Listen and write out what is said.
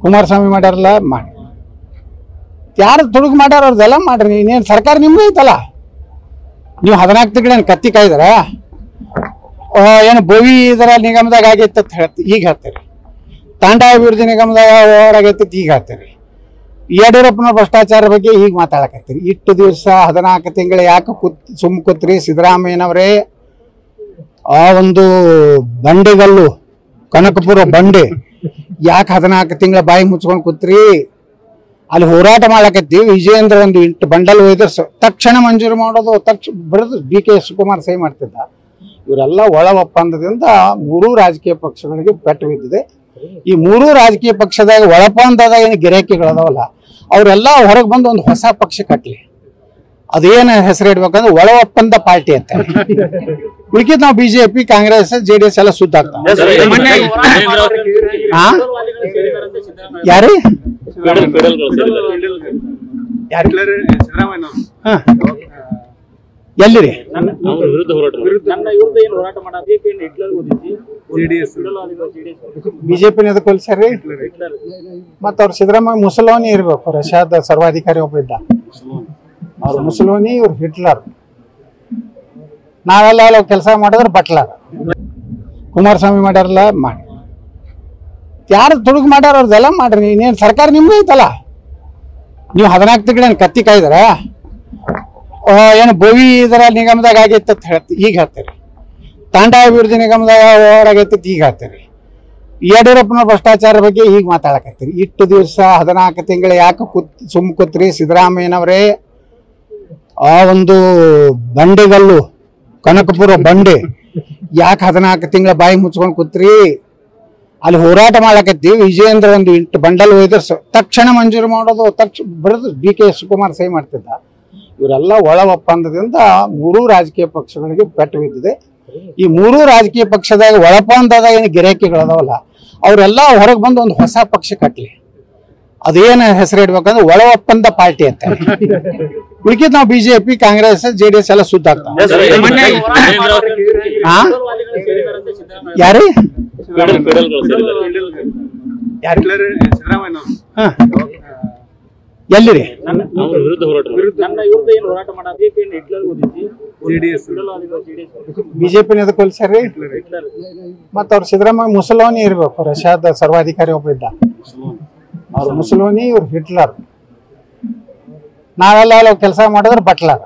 ಕುಮಾರಸ್ವಾಮಿ ಮಾಡ್ಯಾರಲ್ಲ ಮಾಡಿ, ಯಾರು ತುಡುಗು ಮಾಡ್ಯಾರ ಅವ್ರದ್ದೆಲ್ಲ ಮಾಡ್ರಿ. ಇನ್ನೇನು ಸರ್ಕಾರ ನಿಮ್ದು ಐತಲ್ಲ, ನೀವು 14 ತಿಂಗಳೇನು ಕತ್ತಿ ಕಾಯ್ದಾರ ಏನು ಬೋವಿ ಇದರ ನಿಗಮದಾಗ ಆಗೈತೆ ಅಂತ ಈಗ ಹೇಳ್ತೀರಿ, ತಾಂಡಾ ಅಭಿವೃದ್ಧಿ ನಿಗಮದಾಗ ಆಗೈತೆ ಈಗ ಹೇಳ್ತೀರಿ, ಯಡಿಯೂರಪ್ಪನ ಭ್ರಷ್ಟಾಚಾರ ಬಗ್ಗೆ ಈಗ ಮಾತಾಡಕತ್ತೀರಿ. ಇಷ್ಟು ದಿವಸ 14 ತಿಂಗಳು ಯಾಕೆ ಸುಮ್ಮ ಕೂತ್ರಿ ಸಿದ್ದರಾಮಯ್ಯನವರೇ? ಆ ಒಂದು ಬಂಡೆಗಲ್ಲು ಕನಕಪುರ ಬಂಡೆ ಯಾಕೆ 14 ತಿಂಗಳ ಬಾಯಿ ಮುಚ್ಕೊಂಡು ಕೂತ್ರಿ? ಅಲ್ಲಿ ಹೋರಾಟ ಮಾಡಕತ್ತಿ. ವಿಜಯೇಂದ್ರ ಒಂದು 8 ಬಂಡಲ್ ಒಯ್ದ್ರೆ ತಕ್ಷಣ ಮಂಜೂರು ಮಾಡೋದು, ಬರೆದು DK ಶಿವಕುಮಾರ್ ಸಹಿ ಮಾಡ್ತಿದ್ದ. ಇವರೆಲ್ಲ ಒಳ ಒಪ್ಪಂದದಿಂದ 3 ರಾಜಕೀಯ ಪಕ್ಷಗಳಿಗೆ ಪೆಟ್ಟು ಬಿದ್ದಿದೆ. ಈ 3 ರಾಜಕೀಯ ಪಕ್ಷದಾಗ ಒಳಪಂದದಾಗ ಏನು ಗಿರಾಕಿಗಳದಾವಲ್ಲ ಅವರೆಲ್ಲ ಹೊರಗೆ ಬಂದು ಒಂದು ಹೊಸ ಪಕ್ಷ ಕಟ್ಟಲಿ. ಅದೇನು ಹೆಸರು ಇಡ್ಬೇಕಂದ್ರೆ ಒಳ ಒಪ್ಪಂದ ಪಾರ್ಟಿ ಅಂತ. ಉಳಿಕಿದ್ ನಾವು BJP, ಕಾಂಗ್ರೆಸ್, JDS ಎಲ್ಲ ಸುದ್ದ ಆಗ್ತಾವ. ಯಾರು ಎಲ್ಲಿರಿ ಬಿಜೆಪಿನ ಎದಕ್ಕೆ ಹೋಲಿಸ್ಯಾರಿ? ಮತ್ತ ಅವ್ರು ಸಿದ್ದರಾಮಯ್ಯ ಮುಸಲ್ಮಾನಿ ಇರ್ಬೇಕು. ರಷ್ಯಾದ ಸರ್ವಾಧಿಕಾರಿ ಒಬ್ಬ ಇದ್ದ, ಅವ್ರು ಮುಸಲ್ಮಾನಿ, ಇವ್ರು ಹಿಟ್ಲರ್. ನಾವೆಲ್ಲ ಕೆಲಸ ಮಾಡಿದ್ರೆ ಬಟ್ಲರ್. ಕುಮಾರಸ್ವಾಮಿ ಮಾಡ್ಯಾರಲ್ಲ ಮಾಡಿ, ಯಾರು ತುಡುಗು ಮಾಡ್ಯಾರ ಅವ್ರದ್ದೆಲ್ಲ ಮಾಡ್ರಿ. ಇನ್ನೇನು ಸರ್ಕಾರ ನಿಮ್ದು ಐತಲ್ಲ, ನೀವು 14 ತಿಂಗಳೇನು ಕತ್ತಿ ಕಾಯ್ದಾರ ಏನು ಬೋವಿ ಇದರ ನಿಗಮದಾಗ ಆಗೈತೆ ಅಂತ ಈಗ ಹೇಳ್ತೀರಿ, ತಾಂಡಾ ಅಭಿವೃದ್ಧಿ ನಿಗಮದಾಗ ಆಗೈತೆ ಈಗ ಹೇಳ್ತೀರಿ, ಯಡಿಯೂರಪ್ಪನ ಭ್ರಷ್ಟಾಚಾರ ಬಗ್ಗೆ ಈಗ ಮಾತಾಡಕತ್ತೀರಿ. ಇಷ್ಟು ದಿವಸ 14 ತಿಂಗಳು ಯಾಕೆ ಸುಮ್ಮ ಕೂತ್ರಿ ಸಿದ್ದರಾಮಯ್ಯನವರೇ? ಆ ಒಂದು ಬಂಡೆಗಲ್ಲು ಕನಕಪುರ ಬಂಡೆ ಯಾಕೆ 14 ತಿಂಗಳ ಬಾಯಿ ಮುಚ್ಕೊಂಡು ಕೂತ್ರಿ? ಅಲ್ಲಿ ಹೋರಾಟ ಮಾಡಕತ್ತಿ. ವಿಜಯೇಂದ್ರ ಒಂದು 8 ಬಂಡಲ್ ಒಯ್ದ್ರೆ ತಕ್ಷಣ ಮಂಜೂರು ಮಾಡೋದು, ಬರೆದು DK ಶಿವಕುಮಾರ್ ಸಹಿ ಮಾಡ್ತಿದ್ದ. ಇವರೆಲ್ಲ ಒಳ ಒಪ್ಪಂದದಿಂದ 3 ರಾಜಕೀಯ ಪಕ್ಷಗಳಿಗೆ ಪೆಟ್ಟು ಬಿದ್ದಿದೆ. ಈ 3 ರಾಜಕೀಯ ಪಕ್ಷದಾಗ ಒಳಪಂದದಾಗ ಏನು ಗಿರಾಕಿಗಳದಾವಲ್ಲ ಅವರೆಲ್ಲ ಹೊರಗೆ ಬಂದು ಒಂದು ಹೊಸ ಪಕ್ಷ ಕಟ್ಟಲಿ. ಅದೇನು ಹೆಸರು ಇಡ್ಬೇಕಂದ್ರೆ ಒಳ ಒಪ್ಪಂದ ಪಾರ್ಟಿ ಅಂತ. ಉಳಿಕಿದ್ ನಾವು BJP, ಕಾಂಗ್ರೆಸ್, JDS ಎಲ್ಲ ಸುದ್ದ ಆಗ್ತಾವ. ಯಾರು ಎಲ್ಲಿರಿ ಬಿಜೆಪಿನ ಎದಕ್ಕೆ ಹೋಲಿಸ್ಯಾರಿ? ಮತ್ತ ಅವ್ರು ಸಿದ್ದರಾಮಯ್ಯ ಮುಸಲ್ಮಾನಿ ಇರ್ಬೇಕು. ರಷ್ಯಾದ ಸರ್ವಾಧಿಕಾರಿ ಒಬ್ಬ ಇದ್ದ, ಅವ್ರು ಮುಸಲ್ಮಾನಿ, ಇವ್ರು ಹಿಟ್ಲರ್. ನಾವೆಲ್ಲ ಕೆಲಸ ಮಾಡಿದ್ರೆ ಬಟ್ಲರ್.